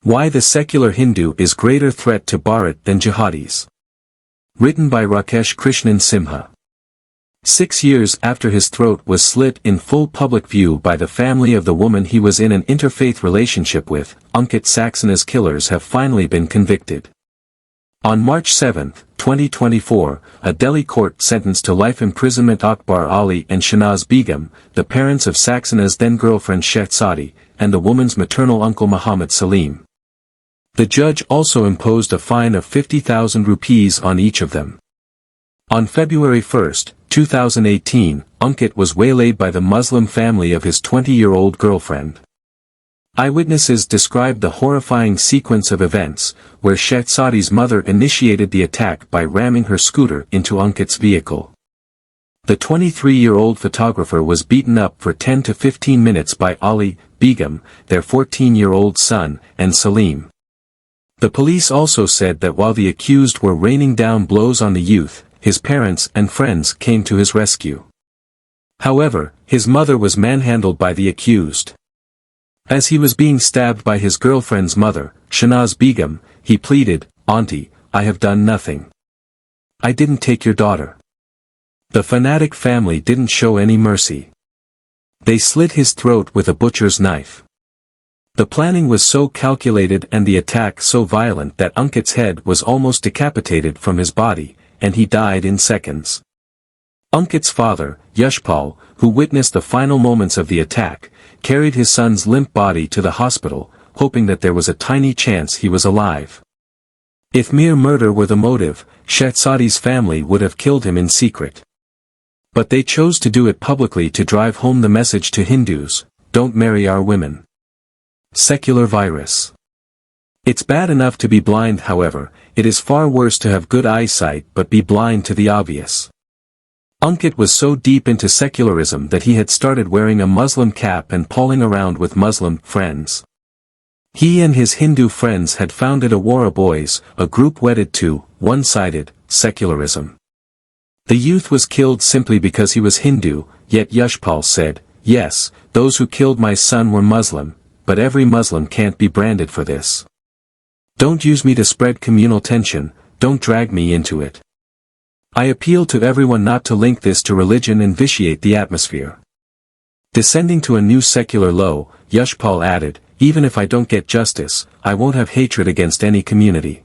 Why the secular Hindu is greater threat to Bharat than Jihadis. Written by Rakesh Krishnan Simha. 6 years after his throat was slit in full public view by the family of the woman he was in an interfaith relationship with, Ankit Saxena's killers have finally been convicted. On March 7, 2024, a Delhi court sentenced to life imprisonment Akbar Ali and Shahnaz Begum, the parents of Saxena's then-girlfriend Shehzadi, and the woman's maternal uncle Muhammad Salim. The judge also imposed a fine of 50,000 rupees on each of them. On February 1, 2018, Ankit was waylaid by the Muslim family of his 20-year-old girlfriend. Eyewitnesses described the horrifying sequence of events, where Shehzadi's mother initiated the attack by ramming her scooter into Ankit's vehicle. The 23-year-old photographer was beaten up for 10 to 15 minutes by Ali, Begum, their 14-year-old son, and Salim. The police also said that while the accused were raining down blows on the youth, his parents and friends came to his rescue. However, his mother was manhandled by the accused. As he was being stabbed by his girlfriend's mother, Shahnaz Begum, he pleaded, "Auntie, I have done nothing. I didn't take your daughter." The fanatic family didn't show any mercy. They slit his throat with a butcher's knife. The planning was so calculated and the attack so violent that Ankit's head was almost decapitated from his body, and he died in seconds. Ankit's father, Yashpal, who witnessed the final moments of the attack, carried his son's limp body to the hospital, hoping that there was a tiny chance he was alive. If mere murder were the motive, Shehzadi's family would have killed him in secret. But they chose to do it publicly to drive home the message to Hindus: don't marry our women. Secular virus. It's bad enough to be blind, however, it is far worse to have good eyesight but be blind to the obvious. Ankit was so deep into secularism that he had started wearing a Muslim cap and palling around with Muslim friends. He and his Hindu friends had founded Awara Boys, a group wedded to one-sided secularism. The youth was killed simply because he was Hindu, yet Yashpal said, "Yes, those who killed my son were Muslim, but every Muslim can't be branded for this. Don't use me to spread communal tension, don't drag me into it. I appeal to everyone not to link this to religion and vitiate the atmosphere." Descending to a new secular low, Yashpal added, "Even if I don't get justice, I won't have hatred against any community."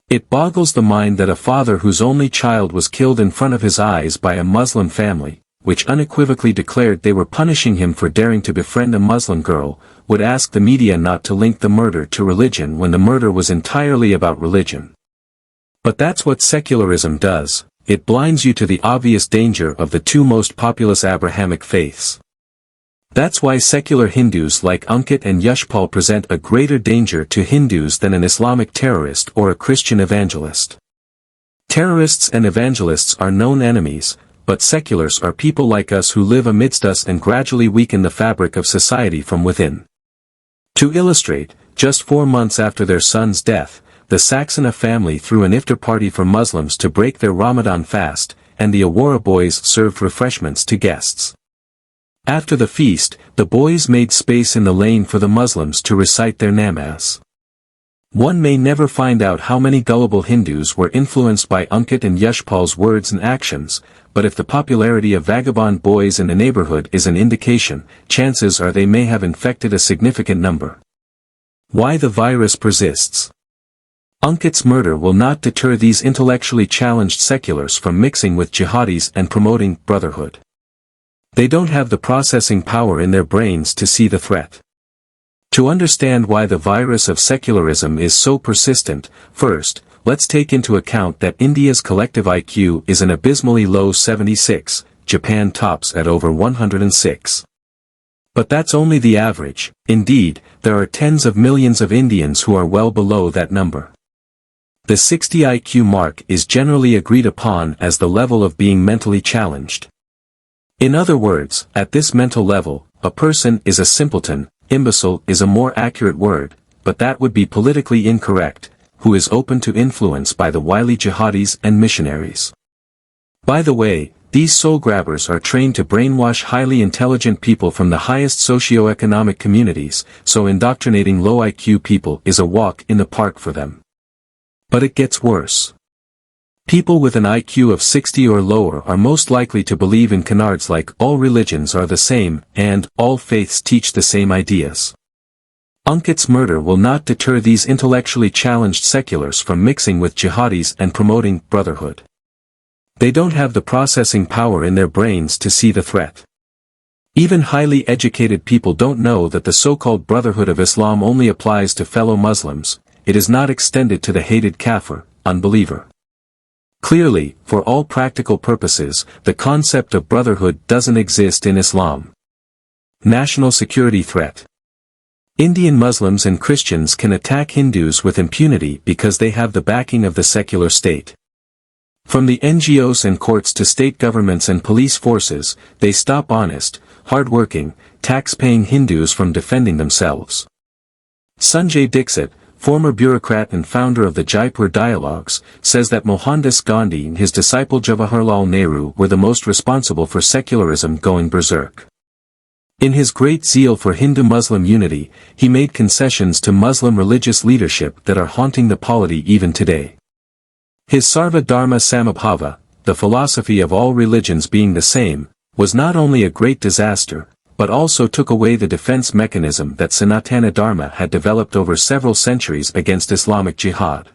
It boggles the mind that a father whose only child was killed in front of his eyes by a Muslim family, which unequivocally declared they were punishing him for daring to befriend a Muslim girl, would ask the media not to link the murder to religion when the murder was entirely about religion. But that's what secularism does, it blinds you to the obvious danger of the two most populous Abrahamic faiths. That's why secular Hindus like Ankit and Yashpal present a greater danger to Hindus than an Islamic terrorist or a Christian evangelist. Terrorists and evangelists are known enemies, but seculars are people like us who live amidst us and gradually weaken the fabric of society from within. To illustrate, just 4 months after their son's death, the Saxena family threw an iftar party for Muslims to break their Ramadan fast, and the Awara boys served refreshments to guests. After the feast, the boys made space in the lane for the Muslims to recite their namaz. One may never find out how many gullible Hindus were influenced by Ankit and Yashpal's words and actions, but if the popularity of vagabond boys in the neighborhood is an indication, chances are they may have infected a significant number. Why the virus persists. Ankit's murder will not deter these intellectually challenged seculars from mixing with jihadis and promoting brotherhood. They don't have the processing power in their brains to see the threat. To understand why the virus of secularism is so persistent, first, let's take into account that India's collective IQ is an abysmally low 76, Japan tops at over 106. But that's only the average. Indeed, there are tens of millions of Indians who are well below that number. The 60 IQ mark is generally agreed upon as the level of being mentally challenged. In other words, at this mental level, a person is a simpleton. Imbecile is a more accurate word, but that would be politically incorrect, who is open to influence by the wily jihadis and missionaries. By the way, these soul-grabbers are trained to brainwash highly intelligent people from the highest socio-economic communities, so indoctrinating low IQ people is a walk in the park for them. But it gets worse. People with an IQ of 60 or lower are most likely to believe in canards like all religions are the same and all faiths teach the same ideas. Ankit's murder will not deter these intellectually challenged seculars from mixing with jihadis and promoting brotherhood. They don't have the processing power in their brains to see the threat. Even highly educated people don't know that the so-called Brotherhood of Islam only applies to fellow Muslims, it is not extended to the hated kafir, unbeliever. Clearly, for all practical purposes, the concept of brotherhood doesn't exist in Islam. National security threat. Indian Muslims and Christians can attack Hindus with impunity because they have the backing of the secular state. From the NGOs and courts to state governments and police forces, they stop honest, hard-working, tax-paying Hindus from defending themselves. Sanjay Dixit, former bureaucrat and founder of the Jaipur Dialogues, says that Mohandas Gandhi and his disciple Jawaharlal Nehru were the most responsible for secularism going berserk. In his great zeal for Hindu-Muslim unity, he made concessions to Muslim religious leadership that are haunting the polity even today. His Sarva Dharma Samabhava, the philosophy of all religions being the same, was not only a great disaster, but also took away the defense mechanism that Sanatana Dharma had developed over several centuries against Islamic jihad.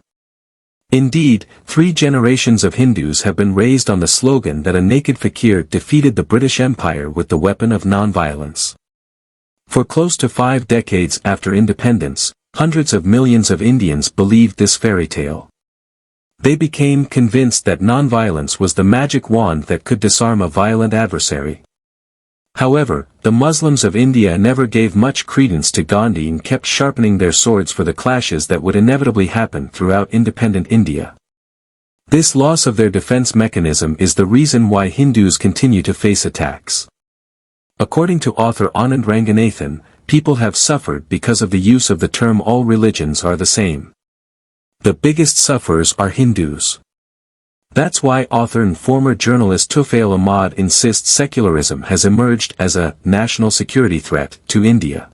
Indeed, 3 generations of Hindus have been raised on the slogan that a naked fakir defeated the British Empire with the weapon of non-violence. For close to 5 decades after independence, hundreds of millions of Indians believed this fairy tale. They became convinced that non-violence was the magic wand that could disarm a violent adversary. However, the Muslims of India never gave much credence to Gandhi and kept sharpening their swords for the clashes that would inevitably happen throughout independent India. This loss of their defense mechanism is the reason why Hindus continue to face attacks. According to author Anand Ranganathan, people have suffered because of the use of the term all religions are the same. The biggest sufferers are Hindus. That's why author and former journalist Tufail Ahmad insists secularism has emerged as a national security threat to India.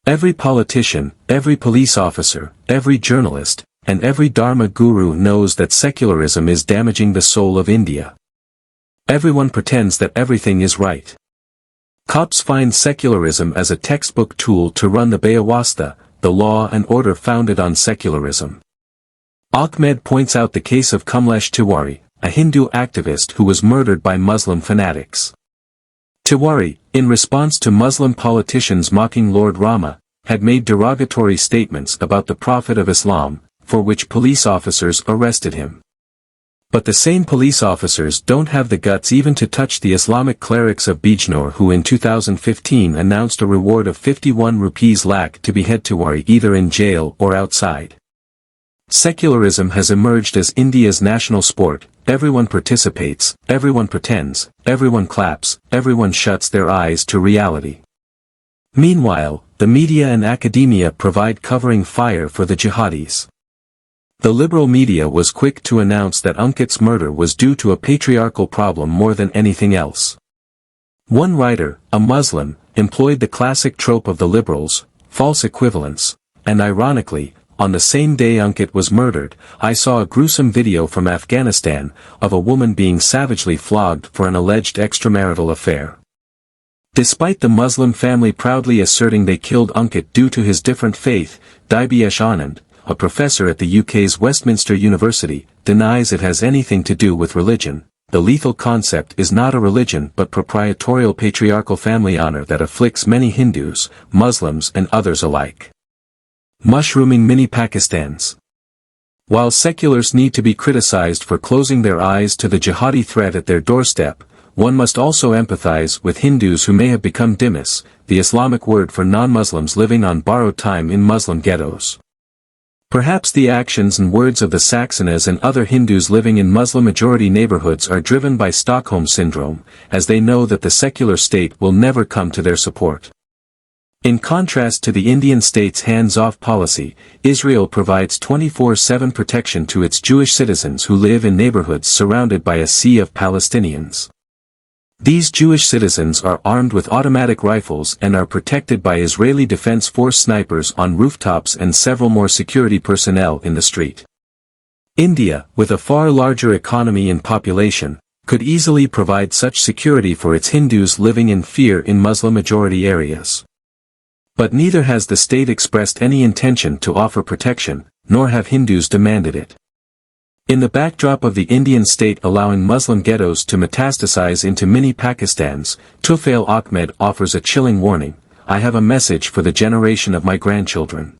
Every politician, every police officer, every journalist, and every Dharma guru knows that secularism is damaging the soul of India. Everyone pretends that everything is right. Cops find secularism as a textbook tool to run the Bayawasta, the law and order founded on secularism. Ahmed points out the case of Kamlesh Tiwari, a Hindu activist who was murdered by Muslim fanatics. Tiwari, in response to Muslim politicians mocking Lord Rama, had made derogatory statements about the Prophet of Islam, for which police officers arrested him. But the same police officers don't have the guts even to touch the Islamic clerics of Bijnor who in 2015 announced a reward of 51 rupees lakh to behead Tiwari either in jail or outside. Secularism has emerged as India's national sport, everyone participates, everyone pretends, everyone claps, everyone shuts their eyes to reality. Meanwhile, the media and academia provide covering fire for the jihadis. The liberal media was quick to announce that Ankit's murder was due to a patriarchal problem more than anything else. One writer, a Muslim, employed the classic trope of the liberals, false equivalence, and ironically, on the same day Ankit was murdered, I saw a gruesome video from Afghanistan, of a woman being savagely flogged for an alleged extramarital affair. Despite the Muslim family proudly asserting they killed Ankit due to his different faith, Dibyesh Anand, a professor at the UK's Westminster University, denies it has anything to do with religion. The lethal concept is not a religion but proprietorial patriarchal family honor that afflicts many Hindus, Muslims and others alike. Mushrooming mini-Pakistans. While seculars need to be criticized for closing their eyes to the jihadi threat at their doorstep, one must also empathize with Hindus who may have become dhimmis, the Islamic word for non-Muslims living on borrowed time in Muslim ghettos. Perhaps the actions and words of the Saxenas and other Hindus living in Muslim-majority neighborhoods are driven by Stockholm Syndrome, as they know that the secular state will never come to their support. In contrast to the Indian state's hands-off policy, Israel provides 24/7 protection to its Jewish citizens who live in neighborhoods surrounded by a sea of Palestinians. These Jewish citizens are armed with automatic rifles and are protected by Israeli Defense Force snipers on rooftops and several more security personnel in the street. India, with a far larger economy and population, could easily provide such security for its Hindus living in fear in Muslim-majority areas. But neither has the state expressed any intention to offer protection, nor have Hindus demanded it. In the backdrop of the Indian state allowing Muslim ghettos to metastasize into mini-Pakistans, Tufail Ahmed offers a chilling warning: I have a message for the generation of my grandchildren.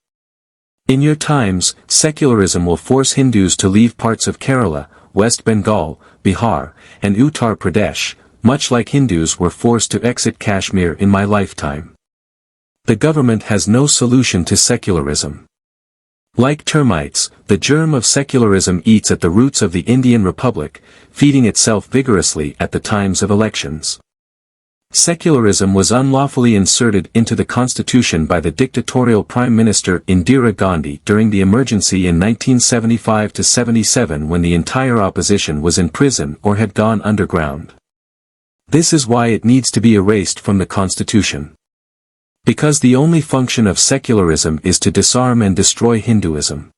In your times, secularism will force Hindus to leave parts of Kerala, West Bengal, Bihar, and Uttar Pradesh, much like Hindus were forced to exit Kashmir in my lifetime. The government has no solution to secularism. Like termites, the germ of secularism eats at the roots of the Indian Republic, feeding itself vigorously at the times of elections. Secularism was unlawfully inserted into the constitution by the dictatorial Prime Minister Indira Gandhi during the emergency in 1975-77 when the entire opposition was in prison or had gone underground. This is why it needs to be erased from the constitution. Because the only function of secularism is to disarm and destroy Hinduism.